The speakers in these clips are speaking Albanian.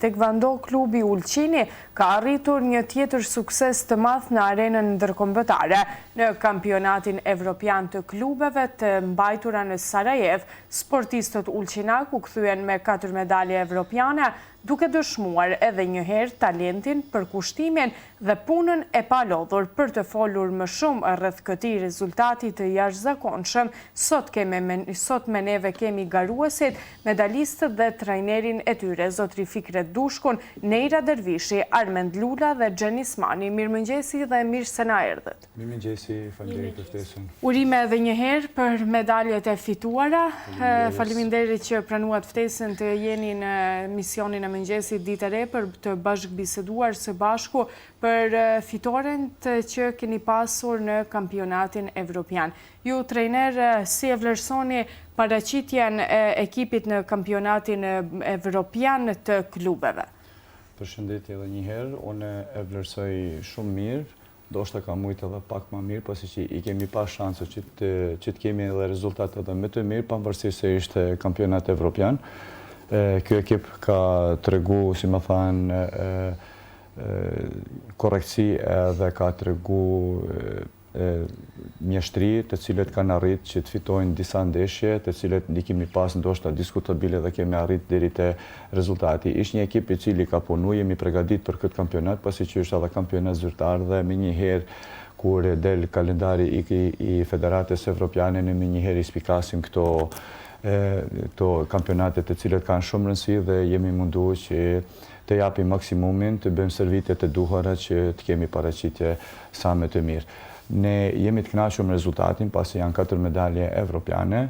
Tekvando klubi Ulqini ka arritur një tjetër sukses të madh në arenën ndërkombëtare. Në kampionatin evropian të klubeve të mbajtura në Sarajev, sportistët ulqinak u kthyen me 4 medalje evropiane, duke dëshmuar edhe një herë talentin, përkushtimin dhe punën e palodhur. Për të folur më shumë rreth këtij rezultati të jashtëzakonshëm, sot me neve kemi garuesit, medalistët dhe trajnerin e tyre, zotri Fikret Dushkun, Neira Dervishi, Armend Lula dhe Gjenismani. Mirëmëngjesi dhe mirë se na erdhët. Mirëmëngjesi, faleminderit për ftesën. Urime edhe një herë për medaljet e fituara. Faleminderit që pranuat ftesën të jeni në misionin e mëngjesit ditë e re për të bashkëbiseduar së bashku për fitoren që keni pasur në kampionatin evropian. Ju, trejner, si e vlerësoni paraqitjen e ekipit në kampionatin evropian të klubeve? Përshëndetje edhe një herë, unë e vlerësoj shumë mirë, ndoshta ka mujtë edhe pak më mirë, pasi që i kemi pas shanse që të kemi edhe rezultate edhe më të mirë, pavarësisht se ishte kampionat evropian. Ky ekip ka tregu, si më thanë, korrektësi dhe ka tregu mjeshtri të cilët kanë arrit që të fitojnë disa ndeshje, të cilët ne kemi pas ndoshta diskutabile dhe kemi arrit deri te rezultati. Ishte një ekip i cili ka punu, jemi përgatitur për këtë kampionat, pasi që është edhe kampionat zyrtar dhe më njëherë kur del kalendari i Federatës Evropiane, ne më njëherë i spikasim këto kampionate të cilët kanë shumë rëndësi dhe jemi munduar që të japim maksimumin, të bëjmë servitet e duhura që të kemi paraqitje sa më të mirë. Ne jemi të kënaqur me rezultatin, pasi janë 4 medalje evropiane,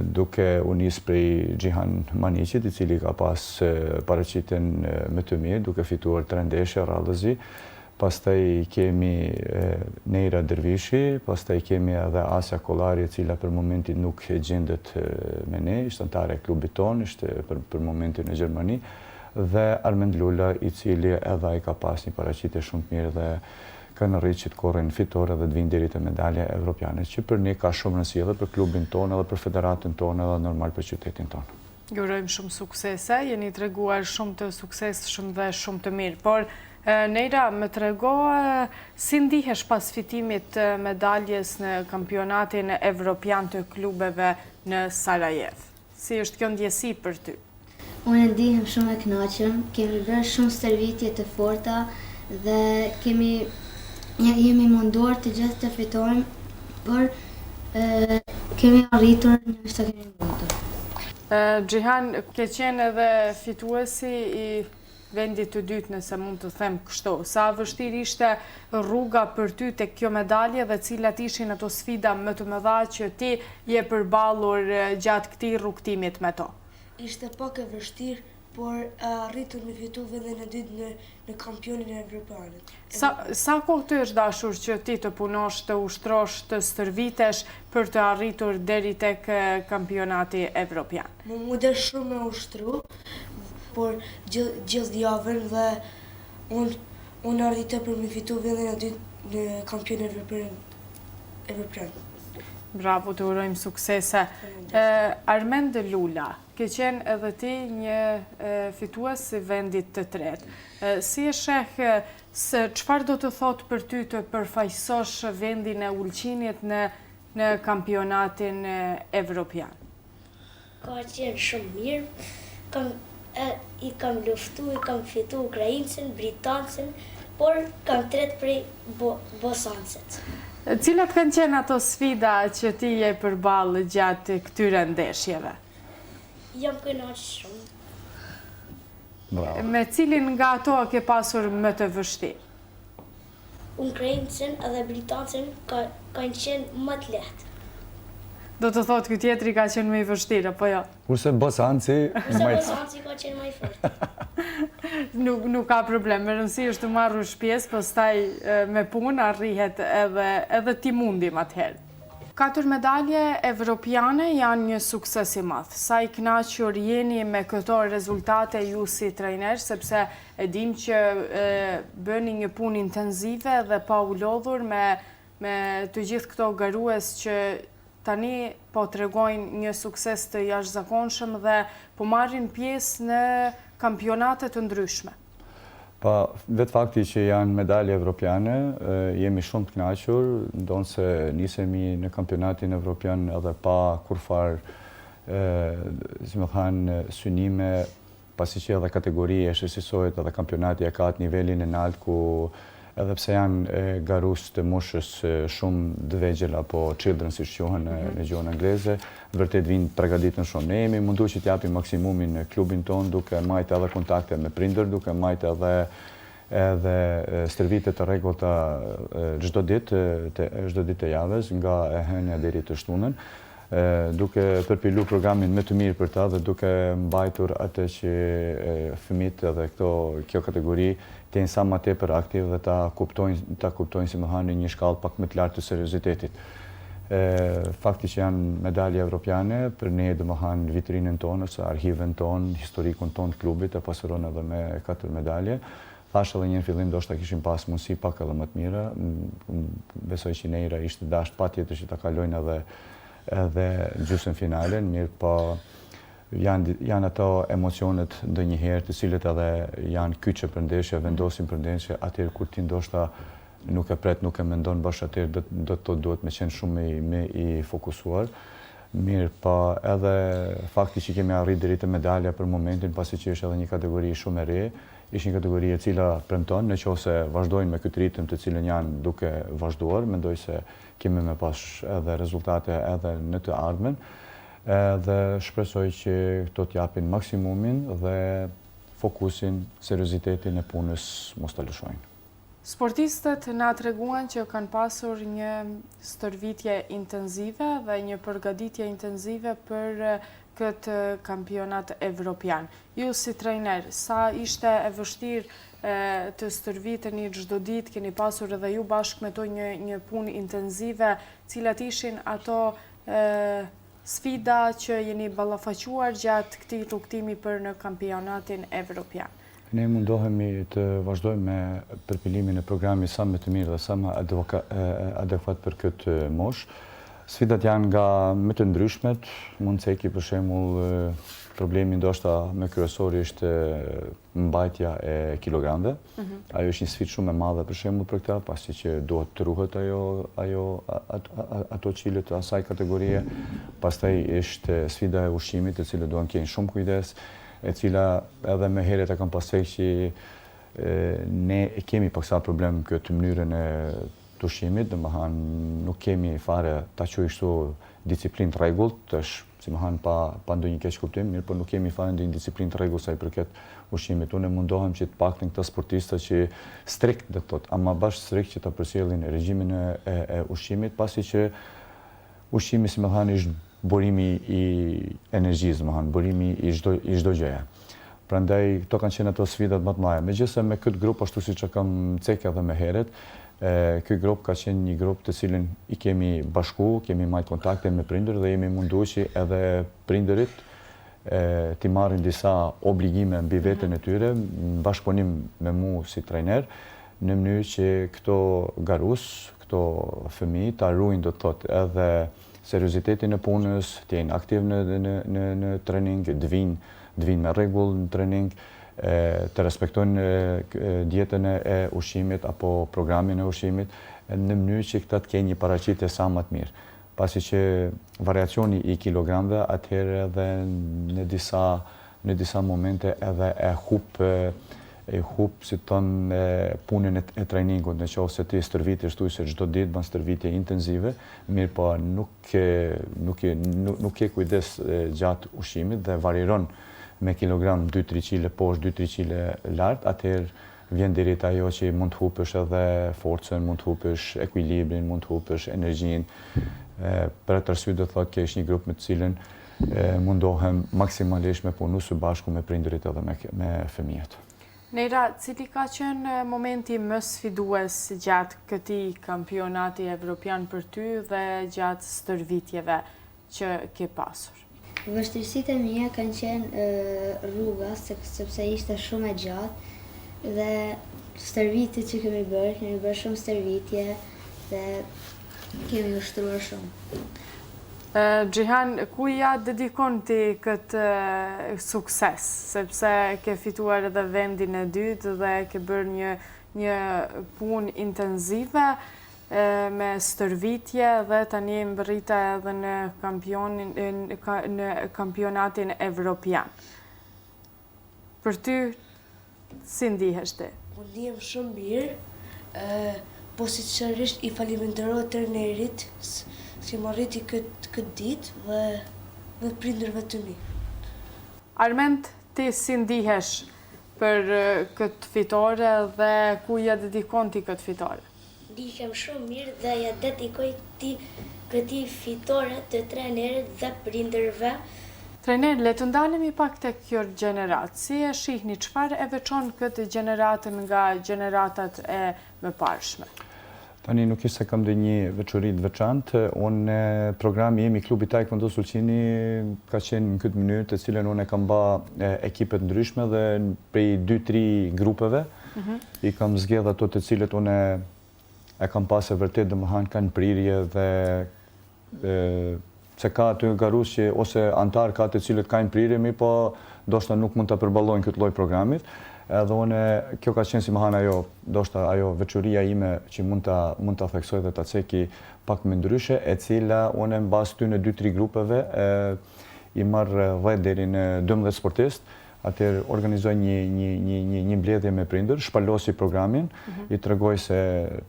duke u nisë prej Gjihan Maniqit, i cili ka pas paraqitjen më të mirë, duke fituar 3 ndeshje rradhëzi. Pastaj kemi Neira Dervishi, pastaj kemi edhe Asja Kollari, e cila për momentin nuk gjendet me ne, ishte anëtare e klubit tonë, ishte për momentin në Gjermani, dhe Armend Lula, i cili edhe ai ka pas një paraqitje shumë të mirë dhe kanë arritur që të korrin fitore dhe të vinë deri te medalja evropiane, që për ne ka shumë rëndësi edhe për klubin tonë, edhe për federatën tonë, edhe normal për qytetin tonë. Ju urojmë shumë suksese, jeni treguar shumë të suksesshëm dhe shumë të mirë, por Neira, më trego si ndihesh pas fitimit medaljes në kampionatin evropian të klubeve në Sarajev? Si është kjo ndjesi për ty? Unë ndihem shumë e kënaqur, kemi bërë shumë stërvitje të forta dhe jemi munduar të gjithë të fitojmë, por kemi arritur nështë të kemi mundur. Gjihan, ke qenë edhe fituesi i vendit të dytë, nëse mund të them kështu. Sa vështirë ishte rruga për ty tek kjo medalje dhe cilat ishin ato sfida më të mëdha që ti je përballur gjatë këtij rrugtimit me to? Ishte pak e vështirë, por arritur me fitu vendin e dytë në kampionin e evropianit. Sa kohë të është dashur që ti të punosh, të ushtrosh, të stërvitesh për të arritur deri tek kampionati evropian? Mu del shumë me ushtru, por gjithë javën dhe unë ardhite për me fitu vendin e dytë në kampionin evropian. Bravo, të urojmë suksese. Armend Lula, ke qenë edhe ti një fitues i vendit të tretë. Si e sheh, çfarë do të thotë për ty të përfaqësosh vendin e Ulqinit në kampionatin evropian? Ka qenë shumë mirë, i kam luftu, i kam fitu ukraincën, britancën, por kam tret prej bosancët. Cilat kanë qenë ato sfida që ti je përballë gjatë këtyre ndeshjeve? Jam kënaqur shumë. Bravo. Me cilin nga ato ke pasur më të vështirë? Ukraincën edhe britancën kanë qenë më të lehtë. Do të thotë ky tjetri ka qenë më i vështirë, apo jo? Kurse bosanci Bosanci ka qenë më i fortë. Nuk ka problem, me rëndësi është të marrësh pjesë, pastaj me punë arrihet edhe ti mundim atëherë. 4 medalje evropiane janë një sukses i madh. Sa i kënaqur jeni me këto rezultate ju si trajner, sepse e dim që bëni një punë intenzive dhe pa u lodhur me të gjithë këto garues që tani po tregojnë një sukses të jashtëzakonshëm dhe po marrin pjesë në kampionate të ndryshme? Pa, vetë fakti që janë medalje evropiane, jemi shumë të kënaqur, ndonë se nisemi në kampionatin evropian edhe pa kurfar, si më thanë, synime, pasi që edhe kategori e shqetësohet edhe kampionati e ka atë nivelin e lartë ku edhe pse janë garus të moshës shumë të vegjël apo children si quhen në gjuhën angleze, vërtet vinë përgatitën shumë. Ne jemi mundu që t'japim maksimumin në klubin ton, duke majtë edhe kontakte me prindër, duke majtë edhe stërvite të rregullta çdo ditë të javës, nga e hënia deri të shtunën, duke përpilu programin më të mirë për ta dhe duke mbajtur atë që fëmijët edhe kjo kategori të jenë sa më tepër aktiv dhe ta kuptojnë si më hanë një shkallë pak më të lartë të seriozitetit. Fakti që janë medalje evropiane, për ne dhe më hanë vitrinën tonë, ose arhiven tonë, historikun tonë të klubit, e pasuron edhe me 4 medalje. Thash edhe një fillim, do shta kishim pas mundësi pak edhe më të mira. Besoj që Neira ishte dasht patjetër që ta kalojnë edhe gjysmën finale, mirë po janë ato emocionet ndonjëherë të cilët edhe janë kyçe për ndeshje, vendosin për ndeshje, atëherë kur ti ndoshta nuk e pret, nuk e mendon bash atëherë duhet me qenë shumë me i fokusuar. Mirë, po edhe fakti që kemi arrit deri te medalja për momentin, pasi që është edhe një kategori shumë e re, ishte një kategori e cila premton, nëse vazhdojnë me këtë ritëm të cilën janë duke vazhduar, mendoj se kemi me pas edhe rezultate edhe në të ardhmen, dhe shpresoj që këto t'japin maksimumin dhe fokusin, seriozitetin e punës mos të lëshojnë. Sportistët na treguan që kanë pasur një stërvitje intenzive dhe një përgatitje intenzive për këtë kampionat evropian. Ju si trajner, sa ishte e vështirë të stërviteni çdo ditë, keni pasur edhe ju bashkë me to një punë intenzive, cilat ishin ato sfida që jeni ballafaquar gjatë këtij rrugtimi për në kampionatin evropian? Ne mundohemi të vazhdojmë me përpilimin e programit sa më të mirë dhe sa më adekuat për këtë moshë. Sfidat janë nga më të ndryshmet, mund të ceki për shembull problemi ndoshta më kryesor është mbajtja e kilogramëve. Ajo është një sfidë shumë e madhe për shembull për këtë, pasi që duhet të ruhet ato kilot të asaj kategorie. Pastaj është sfida e ushqimit, e cila duhet keni shumë kujdes, e cila edhe më herët e kam pasur që ne kemi paksa problem këtë mënyrën e të ushqimit, domethënë nuk kemi fare ta quaj kështu disiplinë të rregullt, si më hanë pa ndonjë keq kuptim, mirë, por nuk kemi fare ndonjë disiplinë të rregullt sa i përket ushqimit. Unë mundohem që të paktën këta sportista që strikt do thotë, ama bash strikt që ta përcjellin regjimin e ushqimit, pasi që ushqimi si më hanë është burimi i energjisë, më hanë, burimi i çdo gjëje. Prandaj këto kanë qenë ato sfidat më të mëdha. Megjithëse me këtë grup ashtu siç e kam cekë edhe më herët, ky grup ka qenë një grup të cilin i kemi bashku, kemi marrë kontakte me prindër dhe jemi munduar që edhe prindërit t'i marrin disa obligime mbi veten e tyre, në bashkëpunim me mua si trajner, në mënyrë që këto garus, këto fëmijë ta ruajnë do të thotë edhe seriozitetin e punës, të jenë aktiv në trening, të vinë me rregull në trening, të respektojnë dietën e ushqimit apo programin e ushqimit në mënyrë që këta të kenë një paraqitje sa më të mirë. Pasi që variacioni i kilogramëve atëherë edhe në disa momente edhe e hup si tonë punën e trajningut, në qoftë se ti stërvitesh tu se çdo ditë bën stërvitje intenzive, mirë po nuk ke kujdes gjatë ushqimit dhe varieron me kilogram 2-3 kg poshtë, 2-3 kg lart, atëherë vjen deri te ajo që mund të hupësh edhe forcën, mund të hupësh ekuilibrin, mund të hupësh energjinë. Për atë arsye do thotë që është një grup me të cilën mundohem maksimalisht me punu së bashku me prindërit edhe me fëmijët. Neira, cili ka qenë momenti më sfidues gjatë këtij kampionati evropian për ty dhe gjatë stërvitjeve që ke pasur? Vështirësitë e mia kanë qenë rruga, sepse ishte shumë e gjatë dhe stërvitjet që kemi bërë shumë stërvitje dhe kemi ushtruar shumë. Gjihan, ku ja dedikon ti këtë sukses? Sepse ke fituar edhe vendin e dytë dhe ke bërë një punë intenzive me stërvitje dhe tani mbërrita edhe në kampionatin evropian. Për ty, si ndihesh ti? Unë ndihem shumë mirë, po sinqerisht i faliminderoj trajnerit si më arriti këtë ditë dhe prindërve të mi. Armend, ti si ndihesh për këtë fitore dhe ku ja dedikon ti këtë fitore? Ndihem shumë mirë dhe ja dedikoj këtij fitore të trajnerit dhe prindërve. Trajner, le të ndalemi pak tek kjo gjenerat. Si e shihni, çfarë e veçon këtë gjeneratën nga gjeneratat e mëparshme? Tani nuk ishte kam dhe një veçori të veçantë. Unë programi jemi klubi Taekwondo Sulqini ka qenë në këtë mënyrë të cilën unë e kam ba ekipet ndryshme dhe prej 2-3 grupeve i kam zgjedh ato të cilët unë e kam pasë vërtet dhe më hanë kanë prirje dhe se ka të garus që ose antar ka të cilët kanë prirje mi, po ndoshta nuk mund të përballojnë këtë lloj programit. Edhe unë, kjo ka qenë si më hanë ajo, ndoshta ajo veçoria ime që mund ta theksoj dhe ta ceki pak më ndryshe, e cila unë mbas ty në 2-3 grupeve i marr 10 deri në 12 sportistë. Atëherë organizoj një mbledhje me prindër, shpalosi programin, i tregoj se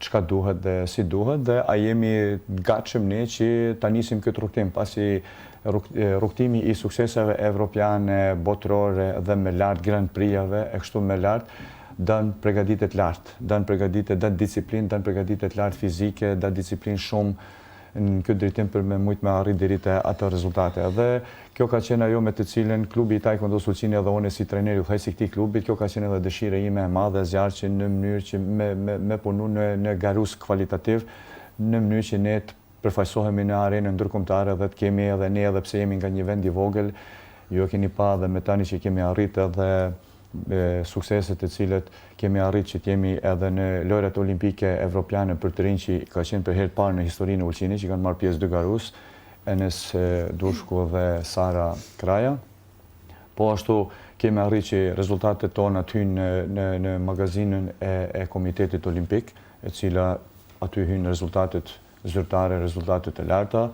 çka duhet dhe si duhet dhe a jemi gatshëm ne që ta nisim këtë rrugtim, pasi rrugtimi i sukseseve evropiane, botërore dhe me lart Grand Prix-ave e kështu me lart dën përgatitje të lartë, dën përgatitje, dën disiplinë, dën përgatitje të lartë fizike, dën disiplinë shumë në këtë drejtim për me mujt me arrit deri te ato rezultate. Dhe kjo ka qenë ajo me të cilën klubi i Taekwondo Sulqini edhe unë si trajner u thaj si këtij klubit, kjo ka qenë edhe dëshira ime e madhe e zjarrt që në mënyrë që me punu në garus kvalitativ, në mënyrë që ne të përfaqësohemi në arenën ndërkombëtare dhe të kemi edhe ne, edhe pse jemi nga një vend i vogël, ju e keni pa dhe me tani që kemi arritë edhe sukseset të cilët kemi arrit që t'jemi edhe në lojrat olimpike evropiane për të rinj që ka qenë për herë të parë në historinë e Ulqinit, që kanë marrë pjesë 2 garus, Enes Dushku dhe Sara Kraja. Po ashtu kemi arrit që rezultatet tona të hynë në magazinën e Komitetit Olimpik, e cila aty hynë rezultatet zyrtare, rezultatet e larta.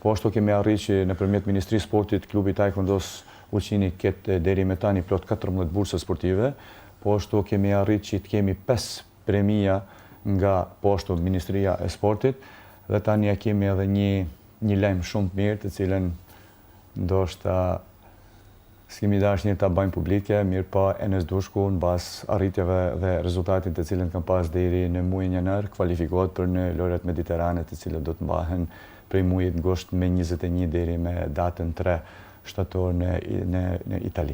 Po ashtu kemi arrit që nëpërmjet Ministrisë Sportit, klubi Taekwondos Ulqini ketë deri me tani plot 14 bursa sportive, po ashtu kemi arrit që të kemi 5 premia nga po ashtu Ministria e Sportit, dhe tani ja kemi edhe një lajm shumë të mirë, të cilën ndoshta s'kemi dashur ta bëjmë publike, mirë po Enes Dushku mbas arritjeve dhe rezultatit të cilën kanë pas deri në muajin janar, kvalifikohet për në lojrat mediterane, të cilat do të mbahen prej muajit ngusht me 21 deri me datën 3 shtator në Itali.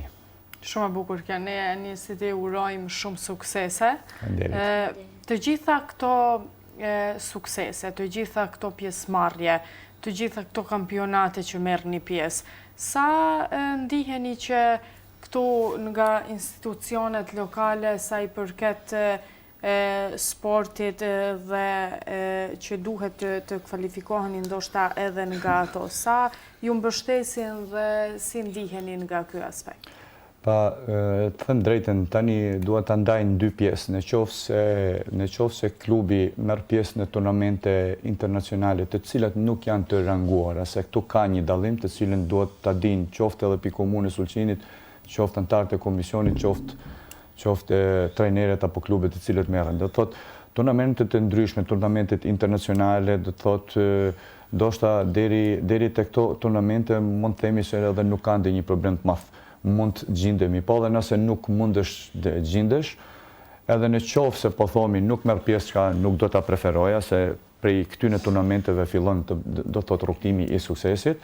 Shumë e bukur kjo, ne si të urojmë shumë suksese. Të gjitha këto suksese, të gjitha këto pjesëmarrje, të gjitha këto kampionate që merrni pjesë, sa ndiheni që këtu nga institucionet lokale sa i përket sportit dhe që duhet të kvalifikoheni ndoshta edhe nga ato, sa ju mbështesin dhe si ndiheni nga ky aspekt? Të thënë drejtën, tani duhet të ndajnë 2 pjesë. Në qoftë se klubi merr pjesë në turnamente internacionale të cilat nuk janë të ranguara, se këtu ka një dallim të cilën duhet ta dinë qoftë edhe pi komunës Ulqinit, qoftë antarët e komisionit, qoftë trajnerët apo klubet të cilët merren. Do të thotë turnamentet të ndryshme, turnamentet internacionale, do të thotë ndoshta deri tek këto turnamente mund të themi se edhe nuk kanë ndonjë problem të madh. Mund të gjindemi, po dhe nëse nuk mundesh të gjindesh, edhe në qoftë se po thomi nuk merr pjesë, çka nuk do ta preferoja, se prej këtyre turnamenteve fillon do të thotë rrugtimi i suksesit,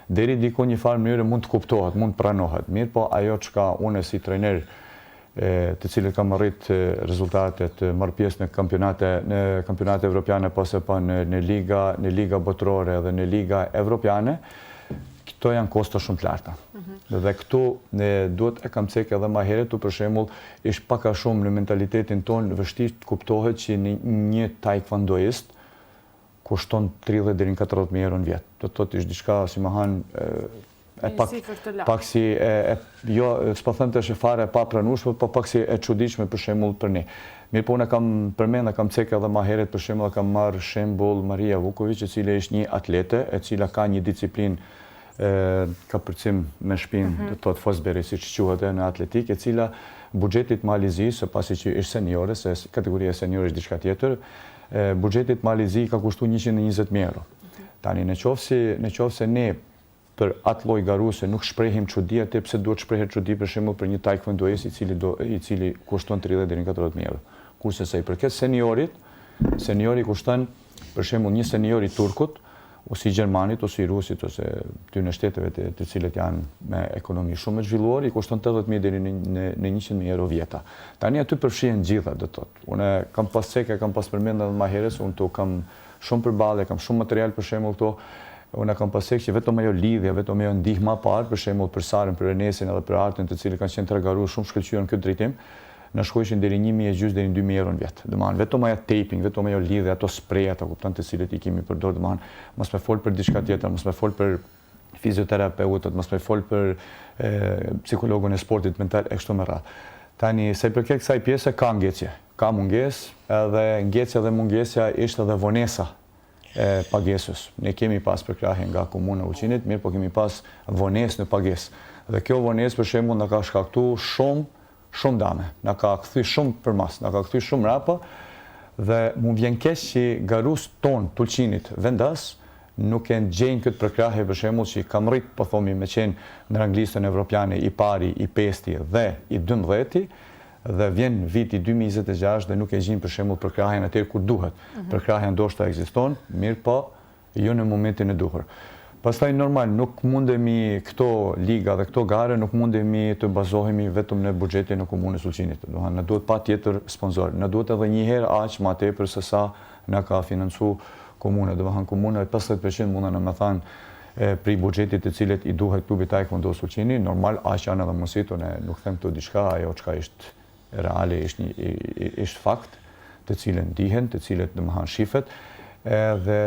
deri diku një farë mënyrë mund të kuptohet, mund të pranohet. Mirë, po ajo çka unë si trajner të cilët kam arrit rezultatet, marr pjesë në kampionate evropiane, ose pa në liga botërore dhe në liga evropiane, këto janë kosto shumë të larta. Dhe këtu duhet e kam cek edhe ma herët, për shembull, ish pak a shumë në mentalitetin tonë vështirë të kuptohet që një taekwondoist, kushton 30 deri në 40.000 euro në vjet. Do të thotë ish diçka si më han pak si jo, s'po them të është fare pa pranueshme, po pak si e çuditshme për shembull për ne. Mirë po, unë kam përmend, kam cekë edhe më herët, për shembull, kam marrë shembull Maria Vuković, e cila është një atlete, e cila ka një disiplinë kapërcim me shpinë, do të thotë Fosbury, siç quhet në atletik, e cila buxhetit Malizisë, pasi që është seniore, se kategoria seniore është diçka tjetër, buxhetit Malizi ka kushtuar 120.000 euro. Tani nëse ne për atë lloj garuse nuk shprehim çudi atë, pse duhet shprehet çudi për shembull për një taekwondoes i cili kushton 30 deri në 40.000 euro. Kurse sa i përket seniori kushton për shembull një senior i turkut, ose i gjermanit, ose i rusit, ose ty në shteteve të cilët janë me ekonomi shumë të zhvilluar, i kushton 80.000 deri në 100.000 euro vjeta. Tani aty përfshihen gjitha, do të thotë. Unë kam pas cekë, kam pas përmend edhe më herës, unë to kam shumë përballë, kam shumë material për shembull këto. Unë kam pasur që vetëm ajo lidhja, vetëm ajo ndihma parë, për shembull për Sarën, për Enesin edhe për Artën, të cilët kanë qenë tragaruar shumë shkëlqyer në këtë drejtim, na shkojshin deri 1.500 deri në 2.000 euro në vit. Domethënë vetëm ajo taping, vetëm ajo lidhje, ato spray, ato kupton të cilët i kemi përdorur, domethënë mos më fol për diçka tjetër, mos më fol për fizioterapeutët, mos më fol për psikologun e sportit mental e kështu me radhë. Tani sa i përket kësaj pjese ka ngjecje, ka mungesë, edhe ngjecja dhe mungesja ishte edhe vonesa e pagesës. Ne kemi pas përkrahje nga komuna e Ulqinit, mirë po kemi pas vonesë në pagesë. Dhe kjo vonesë për shembull na ka shkaktuar shumë dame, na ka kthy shumë përmas, na ka kthy shumë rapa, dhe mu vjen keq që garus ton të Ulqinit vendas nuk e gjejnë këtë përkrahje për shembull që kam rrit po thomi me qenë në ranglistën evropiane i pari, i pesti dhe i 12, dhe vjen viti 2026 dhe nuk e gjejnë për shembull përkrahjen aty ku duhet. Përkrahja ndoshta ekziston, mirë po jo në momentin e duhur. Pastaj normal, nuk mundemi këto liga dhe këto gare, nuk mundemi të bazohemi vetëm në buxhetin e komunës Ulqinit. Na duhet patjetër sponsor. Na duhet edhe një herë aq më tepër se sa na ka financuar komuna. Domethënë komuna 50% mundën na më thanë për buxhetit të cilët i duhet klubit taekwondo Ulqini, normal aq janë edhe mositu, ne nuk them këtu diçka, ajo çka është reale, është fakt, të cilën dihen, të cilët domethënë shifet, dhe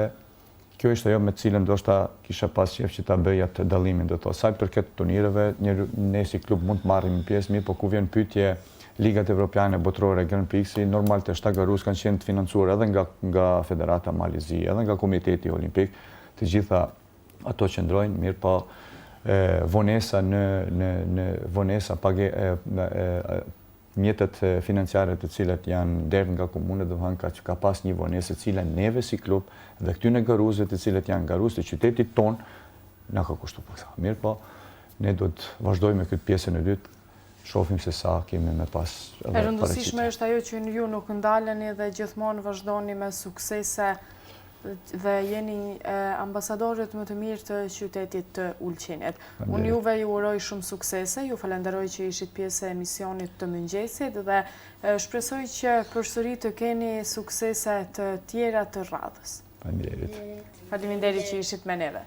kjo është ajo me cilën ndoshta kisha pas qejf që ta bëja të dallimin, do të thotë. Sa i përket turnireve, ne si klub mund të marrim pjesë, mirë, po ku vjen pyetje ligat evropiane, botërore, Grand Prix-i, normal të shtagarus kanë qenë të financuar edhe nga Federata Malizi, edhe nga Komiteti Olimpik, të gjitha ato qëndrojnë, mirë, po vonesa vonesa mjetet financiare të cilat janë derë nga komune, dhe ka pas një vonesë e cila neve si klub dhe këtyne garuzet të cilat janë garuz të qytetit ton, na ka kushtu për kësa. Mirë po, ne do të vazhdojmë këtë pjesën e dytë, shofim se sa kemi me pas edhe paraqitje. E rëndësishme është ajo që ju nuk ndaleni dhe gjithmonë vazhdoni me suksese dhe jeni ambasadorët më të mirë të qytetit të Ulqinit. Unë juve ju uroj shumë suksese, ju falenderoj që ishit pjesë e emisionit të mëngjesit dhe shpresoj që përsëri të keni suksese të tjera të radhës. Faleminderit. Faleminderit që ishit me neve.